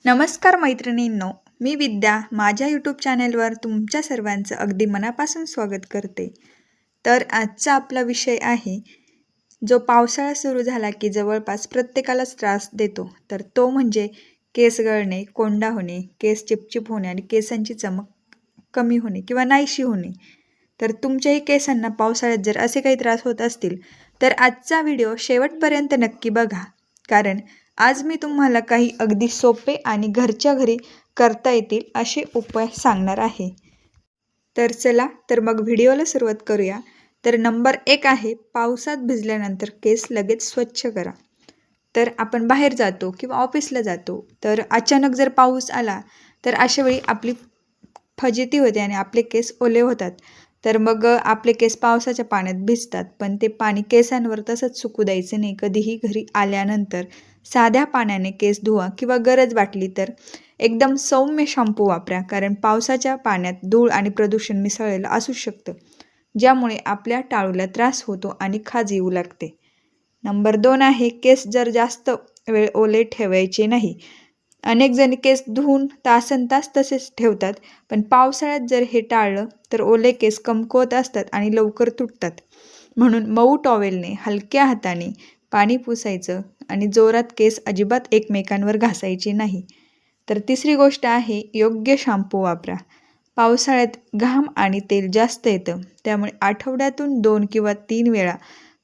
नमस्कार मैत्रिणींनो, मी विद्या माझ्या यूट्यूब चॅनेलवर तुमच्या सर्वांचं अगदी मनापासून स्वागत करते. तर आजचा आपला विषय आहे जो पावसाळा सुरू झाला की जवळपास प्रत्येकालाच त्रास देतो. तर तो म्हणजे केस गळणे, कोंडा होणे, केस चिपचिप होणे आणि केसांची चमक कमी होणे किंवा नाहीशी होणे. तर तुमच्याही केसांना पावसाळ्यात जर असे काही त्रास होत असतील तर आजचा व्हिडिओ शेवटपर्यंत नक्की बघा, कारण आज मी तुम्हाला काही अगदी सोपे आणि घरच्या घरी करता येतील असे उपाय सांगणार आहे. तर चला तर मग व्हिडिओला सुरुवात करूया. तर नंबर 1 आहे, पावसात भिजल्यानंतर केस लगेच स्वच्छ करा. तर आपण बाहेर जातो किंवा ऑफिसला जातो, तर अचानक जर पाऊस आला तर अशावेळी आपली फजिती होते आणि आपले केस ओले होतात. तर मग आपले केस पावसाच्या पाण्यात भिजतात, पण ते पाणी केसांवर तसंच सुकू द्यायचं नाही. कधीही घरी आल्यानंतर साध्या पाण्याने केस धुवा किंवा गरज वाटली तर एकदम सौम्य शॅम्पू वापरा, कारण पावसाच्या पाण्यात धूळ आणि प्रदूषण मिसळलेलं असू शकतं, ज्यामुळे आपल्या टाळूला त्रास होतो आणि खाज येऊ लागते. नंबर 2 आहे, केस जर जास्त वेळ ओले ठेवायचे नाही. अनेक जण केस धुवून तासनतास तसेच ठेवतात, पण पावसाळ्यात जर हे टाळलं तर ओले केस कमकुवत असतात आणि लवकर तुटतात. म्हणून मऊ टॉवेलने हलक्या हाताने पाणी पुसायचं आणि जोरात केस अजिबात एकमेकांवर घासायचे नाही. तर तिसरी गोष्ट आहे, योग्य शॅम्पू वापरा. पावसाळ्यात घाम आणि तेल जास्त येतं, त्यामुळे आठवड्यातून 2 किंवा 3 वेळा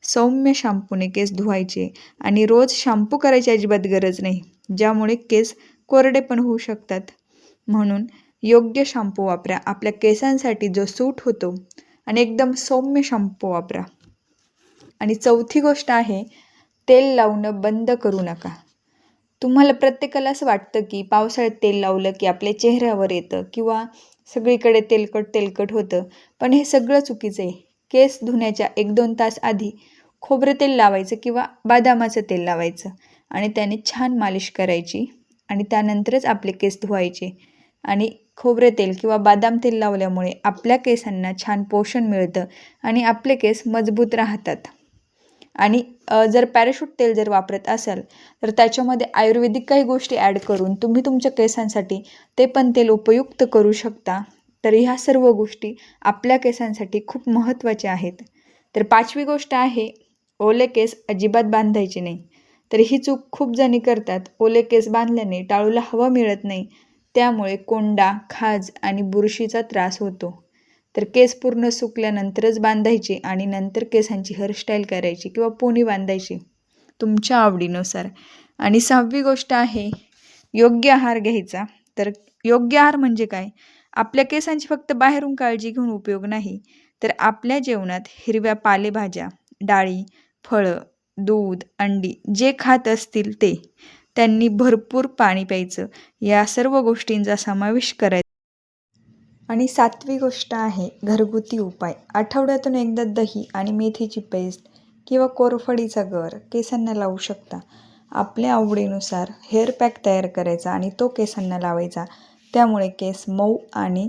सौम्य शॅम्पूने केस धुवायचे आणि रोज शॅम्पू करायची अजिबात गरज नाही, ज्यामुळे केस कोरडे पण होऊ शकतात. म्हणून योग्य शॅम्पू वापरा, आपल्या केसांसाठी जो सूट होतो, आणि एकदम सौम्य शॅम्पू वापरा. आणि चौथी गोष्ट आहे, तेल लावणं बंद करू नका. तुम्हाला प्रत्येकाला असं वाटतं की पावसाळ्यात तेल लावलं की आपल्या चेहऱ्यावर येतं किंवा सगळीकडे तेलकट तेलकट होतं, पण हे सगळं चुकीचं आहे. केस धुण्याच्या 1-2 तास आधी खोबरं तेल लावायचं किंवा बदामाचं तेल लावायचं आणि त्याने छान मालिश करायची आणि त्यानंतरच आपले केस धुवायचे. आणि खोबरे तेल किंवा बदाम तेल लावल्यामुळे आपल्या केसांना छान पोषण मिळतं आणि आपले केस मजबूत राहतात. आणि जर पॅराशूट तेल जर वापरत असाल तर त्याच्यामध्ये आयुर्वेदिक काही गोष्टी ॲड करून तुम्ही तुमच्या केसांसाठी ते पण तेल उपयुक्त करू शकता. तर ह्या सर्व गोष्टी आपल्या केसांसाठी खूप महत्त्वाच्या आहेत. तर 5वी गोष्ट आहे, ओले केस अजिबात बांधायचे नाही. तर ही चूक खूप जणी करतात. ओले केस बांधल्याने टाळूला हवा मिळत नाही, त्यामुळे कोंडा, खाज आणि बुरशीचा त्रास होतो. तर केस पूर्ण सुकल्यानंतरच बांधायचे आणि नंतर केसांची हेअरस्टाईल करायची किंवा पोनी बांधायची तुमच्या आवडीनुसार. आणि 6वी गोष्ट आहे, योग्य आहार घ्यायचा. तर योग्य आहार म्हणजे काय? आपल्या केसांची फक्त बाहेरून काळजी घेऊन उपयोग नाही, तर आपल्या जेवणात हिरव्या पालेभाज्या, डाळी, फळं, दूध, अंडी जे खात असतील ते, त्यांनी भरपूर पाणी प्यायचं, या सर्व गोष्टींचा समावेश करायचा. आणि 7वी गोष्ट आहे, घरगुती उपाय. आठवड्यातून एकदा दही आणि मेथीची पेस्ट किंवा कोरफडीचा गर केसांना लावू शकता. आपल्या आवडीनुसार हेअर पॅक तयार करायचा आणि तो केसांना लावायचा. त्यामुळे केस मऊ आणि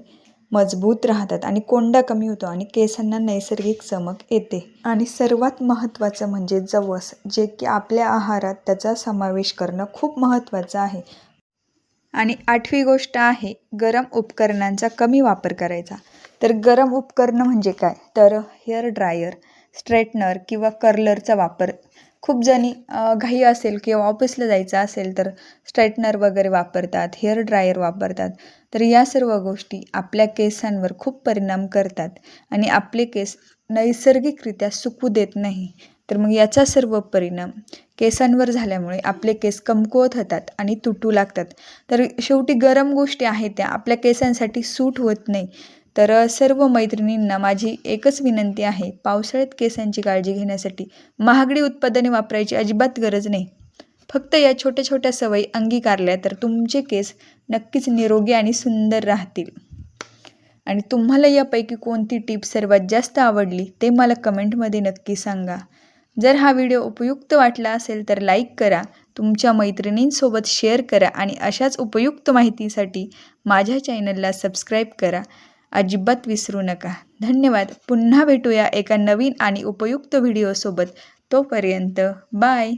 मजबूत राहतात आणि कोंडा कमी होतो आणि केसांना नैसर्गिक चमक येते. आणि सर्वात महत्त्वाचं म्हणजे जवस, जे की आपल्या आहारात त्याचा समावेश करणं खूप महत्त्वाचं आहे. आणि 8वी गोष्ट आहे, गरम उपकरणांचा कमी वापर करायचा. तर गरम उपकरणं म्हणजे काय? तर हेअर ड्रायर, स्ट्रेटनर किंवा कर्लरचा वापर. खूप जणी घाई असेल किंवा ऑफिसला जायचं असेल तर स्ट्रेटनर वगैरे वापरतात, हेअर ड्रायर वापरतात. तर या सर्व गोष्टी आपल्या केसांवर खूप परिणाम करतात आणि आपले केस नैसर्गिकरित्या सुकू देत नाही. तर मग याचा सर्व परिणाम केसांवर झाल्यामुळे आपले केस कमकुवत होतात आणि तुटू लागतात. तर शेवटी गरम गोष्टी आहेत त्या आपल्या केसांसाठी सूट होत नाही. तर सर्व मैत्रिणींना माझी एकच विनंती आहे, पावसाळ्यात केसांची काळजी घेण्यासाठी महागडी उत्पादने वापरायची अजिबात गरज नाही. फक्त या छोट्या छोट्या सवयी अंगीकारल्या तर तुमचे केस नक्कीच निरोगी आणि सुंदर राहतील. आणि तुम्हाला यापैकी कोणती टिप सर्वात जास्त आवडली ते मला कमेंटमध्ये नक्की सांगा. जर हा व्हिडिओ उपयुक्त वाटला असेल तर लाईक करा, तुमच्या मैत्रिणींसोबत शेअर करा आणि अशाच उपयुक्त माहितीसाठी माझ्या चॅनलला सबस्क्राईब करा. अजिबात विसरू नका. धन्यवाद. पुन्हा भेटूया एका नवीन आणि उपयुक्त व्हिडिओसोबत. तोपर्यंत बाय.